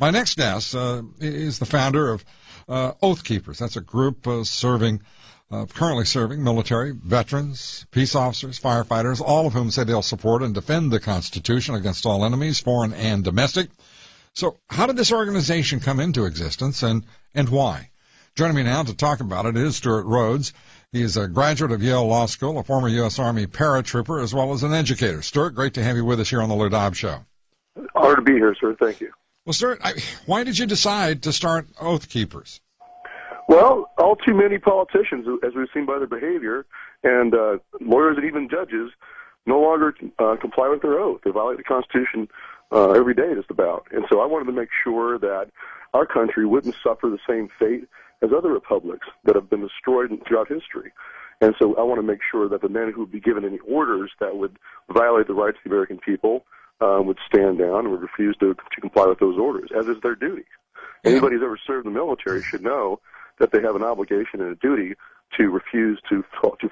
My next guest is the founder of Oath Keepers. That's a group currently serving military, veterans, peace officers, firefighters, all of whom say they'll support and defend the Constitution against all enemies, foreign and domestic. So how did this organization come into existence, and why? Joining me now to talk about it is Stewart Rhodes. He is a graduate of Yale Law School, a former U.S. Army paratrooper, as well as an educator. Stewart, great to have you with us here on the Lou Dobbs Show. Honored to be here, sir. Thank you. Well, Stewart, why did you decide to start Oath Keepers? Well, all too many politicians, as we've seen by their behavior, and lawyers and even judges, no longer comply with their oath. They violate the Constitution every day, just about. And so I wanted to make sure that our country wouldn't suffer the same fate as other republics that have been destroyed throughout history. And so I want to make sure that the men who would be given any orders that would violate the rights of the American people would stand down and would refuse to comply with those orders, as is their duty. Anybody who's ever served in the military should know that they have an obligation and a duty to refuse to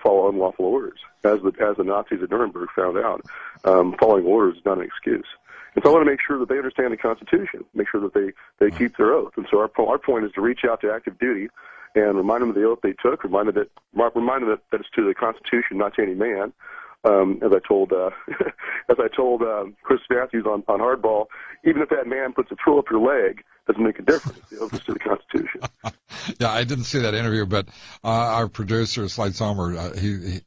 follow unlawful orders. As the Nazis at Nuremberg found out, following orders is not an excuse. And so I want to make sure that they understand the Constitution, make sure that they keep their oath. And so our point is to reach out to active duty and remind them of the oath they took, remind them that it's to the Constitution, not to any man. As I told Chris Matthews on Hardball, even if that man puts a throw up your leg, doesn't make a difference. The oath is to the Constitution. Yeah, I didn't see that interview, but our producer, Slide Sommer, he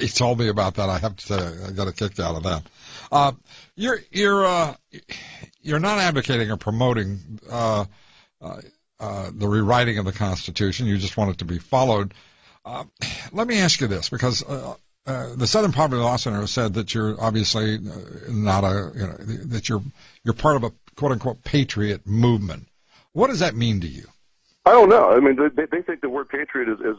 told me about that. I have to say, I got a kick out of that. You're not advocating or promoting the rewriting of the Constitution. You just want it to be followed. Let me ask you this, because the Southern Poverty Law Center has said that you're obviously not that you're part of a quote unquote patriot movement. What does that mean to you? I don't know. I mean, they think the word patriot is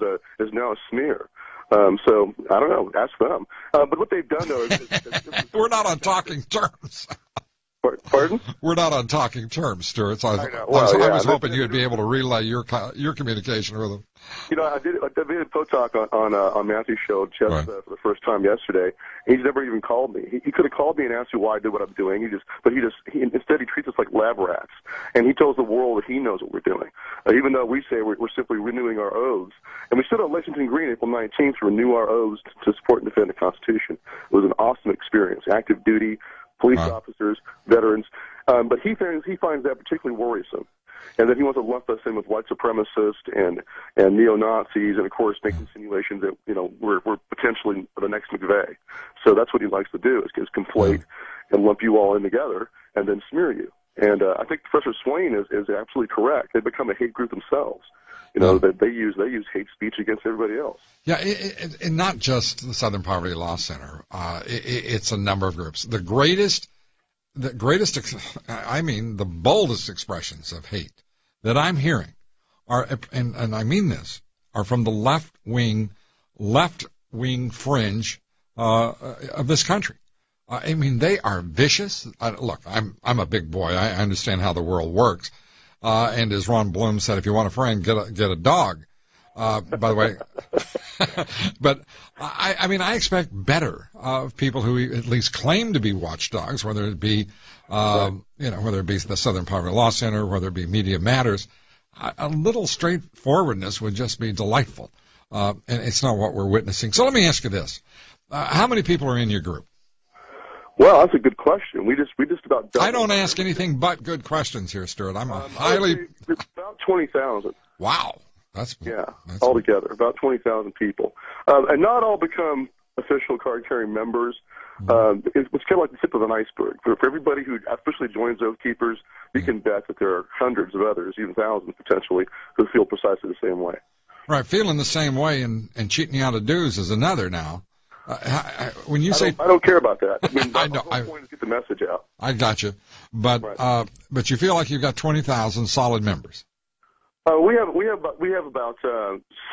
now a smear. So I don't know. Ask them. But what they've done though is we're not on talking terms. Pardon? We're not on talking terms, Stuart. So I was hoping you'd be able to relay your communication with them. You know, I did a talk on Matthew's show just for the first time yesterday. He's never even called me. He could have called me and asked me why I did what I'm doing. Instead he treats us like lab rats, and he tells the world that he knows what we're doing, even though we say we're simply renewing our oaths. And we stood on Lexington Green April 19th to renew our oaths to support and defend the Constitution. It was an awesome experience. Active duty, police officers, veterans, but he finds that particularly worrisome. And then he wants to lump us in with white supremacists and neo-Nazis, and of course make insinuations that we're potentially the next McVeigh. So that's what he likes to do is conflate and lump you all in together and then smear you. And I think Professor Swain is absolutely correct. They've become a hate group themselves. That they use hate speech against everybody else. Yeah, and not just the Southern Poverty Law Center. It's a number of groups. The boldest expressions of hate that I'm hearing are, and I mean this, are from the left wing fringe of this country. I mean, they are vicious. Look, I'm a big boy. I understand how the world works. And as Ron Bloom said, if you want a friend, get a dog. By the way, but I expect better of people who at least claim to be watchdogs, whether it be, whether it be the Southern Poverty Law Center, whether it be Media Matters. A little straightforwardness would just be delightful, and it's not what we're witnessing. So let me ask you this: how many people are in your group? Well, that's a good question. We just about. I don't ask anything but good questions here, Stuart. I'm about 20,000. Wow. That's altogether, about 20,000 people. And not all become official card-carrying members. It's kind of like the tip of an iceberg. For everybody who officially joins Oath Keepers, you can bet that there are hundreds of others, even thousands potentially, who feel precisely the same way. Right, feeling the same way and cheating you out of dues is another now. When you say I don't care about that. I mean, I know. The whole point is to get the message out. I got you, but you feel like you've got 20,000 solid members. We have about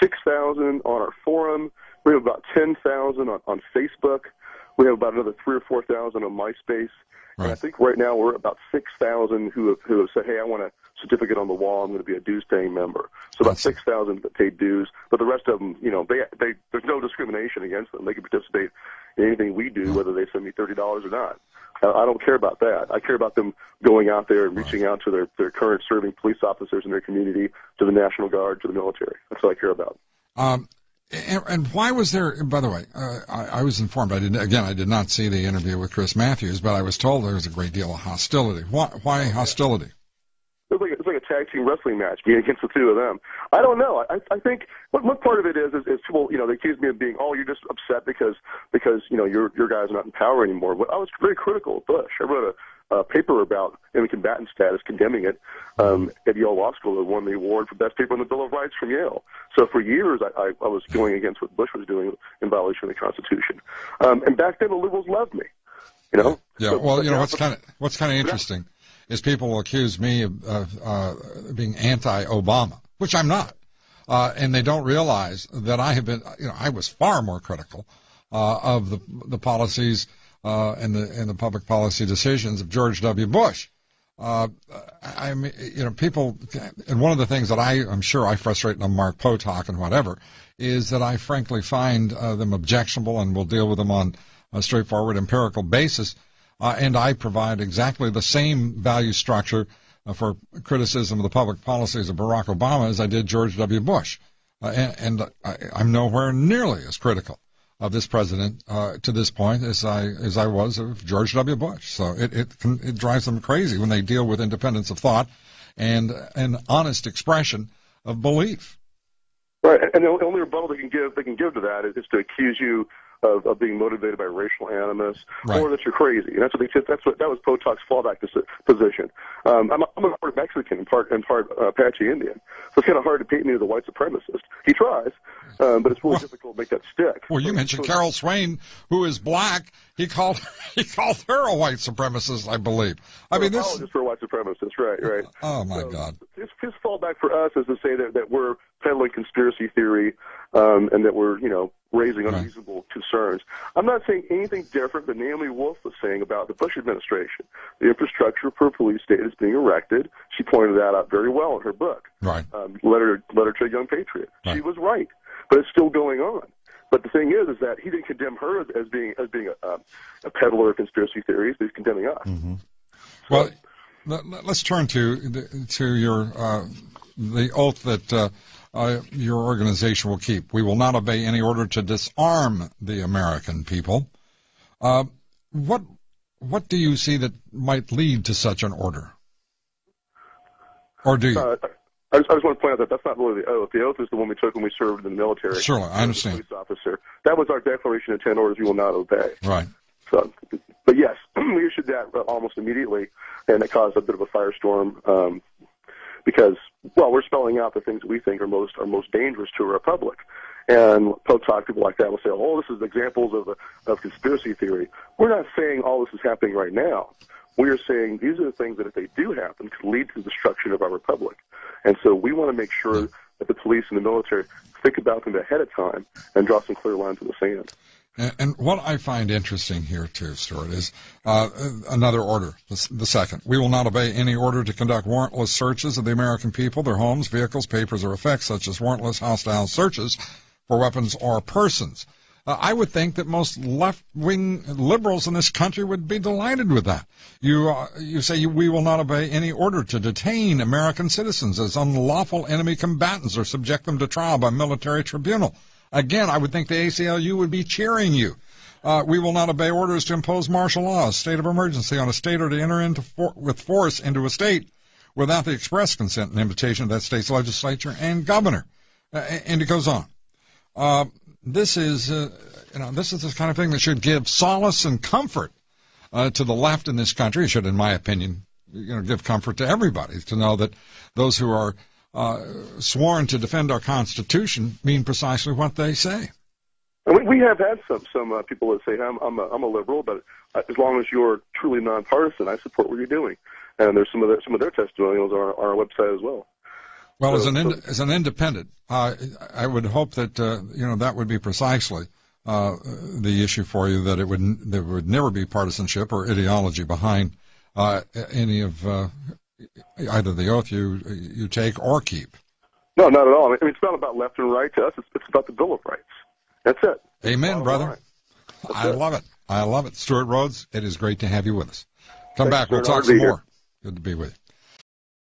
6,000 on our forum. We have about 10,000 on Facebook. We have about another 3,000 or 4,000 on MySpace. Right. And I think right now we're at about 6,000 who have said, hey, I want a certificate on the wall. I'm going to be a dues-paying member. So about 6,000 that paid dues. But the rest of them, there's no discrimination against them. They can participate in anything we do, whether they send me $30 or not. I don't care about that. I care about them going out there and reaching out to their current serving police officers in their community, to the National Guard, to the military. That's what I care about. And why was there, by the way, I was informed, I did not see the interview with Chris Matthews, but I was told there was a great deal of hostility. Why hostility? It's like a tag team wrestling match being against the two of them. I don't know. I think what part of it is people, they accuse me of being, you're just upset because your guys are not in power anymore. But I was very critical of Bush. I wrote a paper about enemy combatant status, condemning it, at Yale Law School, that won the award for best paper on the Bill of Rights from Yale. So for years, I was going against what Bush was doing in violation of the Constitution. And back then, the liberals loved me. Yeah. So, well, what's kind of interesting is people will accuse me of being anti-Obama, which I'm not, and they don't realize that I have been. I was far more critical of the policies and the public policy decisions of George W. Bush. People, and one of the things that I'm sure I frustrate them, Mark Potok and whatever, is that I frankly find them objectionable and will deal with them on a straightforward empirical basis. And I provide exactly the same value structure for criticism of the public policies of Barack Obama as I did George W. Bush. And I'm nowhere nearly as critical of this president to this point as I was of George W. Bush. So it drives them crazy when they deal with independence of thought and an honest expression of belief. Right, and the only rebuttal they can give to that is to accuse you of being motivated by racial animus, right, or that you're crazy. And that was Potok's fallback position. I'm a part Mexican and part Apache Indian, so it's kind of hard to paint me as a white supremacist. He tries, but it's really difficult to make that stick. Well, you mentioned Carol Swain, who is black. He called her a white supremacist, I believe. I mean, this is for a white supremacist, right? Oh my God! His fallback for us is to say that we're peddling conspiracy theory, and that we're raising unreasonable concerns. I'm not saying anything different than Naomi Wolf was saying about the Bush administration. The infrastructure for a police state is being erected. She pointed that out very well in her book. Right. Letter to a Young Patriot. Right. She was right, but it's still going on. But the thing is that he didn't condemn her as being a peddler of conspiracy theories. He's condemning us. Mm-hmm. Well, let's turn to your the oath that your organization will keep. We will not obey any order to disarm the American people. What do you see that might lead to such an order? Or do you? I just want to point out that that's not really the oath. The oath is the one we took when we served in the military. Sure, I understand. Police officer. That was our declaration of 10 orders we will not obey. Right. So, but yes, we issued that almost immediately, and it caused a bit of a firestorm because, we're spelling out the things that we think are most dangerous to a republic. And Potok, people like that will say, this is examples of conspiracy theory. We're not saying all this is happening right now. We are saying these are the things that, if they do happen, could lead to the destruction of our republic. And so we want to make sure that the police and the military think about them ahead of time and draw some clear lines in the sand. And what I find interesting here, too, Stewart, is another order, the second. We will not obey any order to conduct warrantless searches of the American people, their homes, vehicles, papers, or effects, such as warrantless hostile searches for weapons or persons. I would think that most left-wing liberals in this country would be delighted with that. You say we will not obey any order to detain American citizens as unlawful enemy combatants or subject them to trial by military tribunal. Again, I would think the ACLU would be cheering you. We will not obey orders to impose martial law, state of emergency on a state, or to enter with force into a state without the express consent and invitation of that state's legislature and governor. And it goes on. This is the kind of thing that should give solace and comfort to the left in this country. It should, in my opinion, give comfort to everybody to know that those who are sworn to defend our Constitution mean precisely what they say. And we have had some people that say, I'm a liberal, but as long as you're truly nonpartisan, I support what you're doing. And there's some of their testimonials on our website as well. Well, as an independent, I would hope that that would be precisely the issue for you, that there would never be partisanship or ideology behind any of either the oath you take or keep. No, not at all. I mean, it's not about left and right to us. It's about the Bill of Rights. That's it. Amen, brother. I love it. I love it. Stewart Rhodes, it is great to have you with us. Come Thanks, back. We'll sir. talk I'll be some here. more. Good to be with you.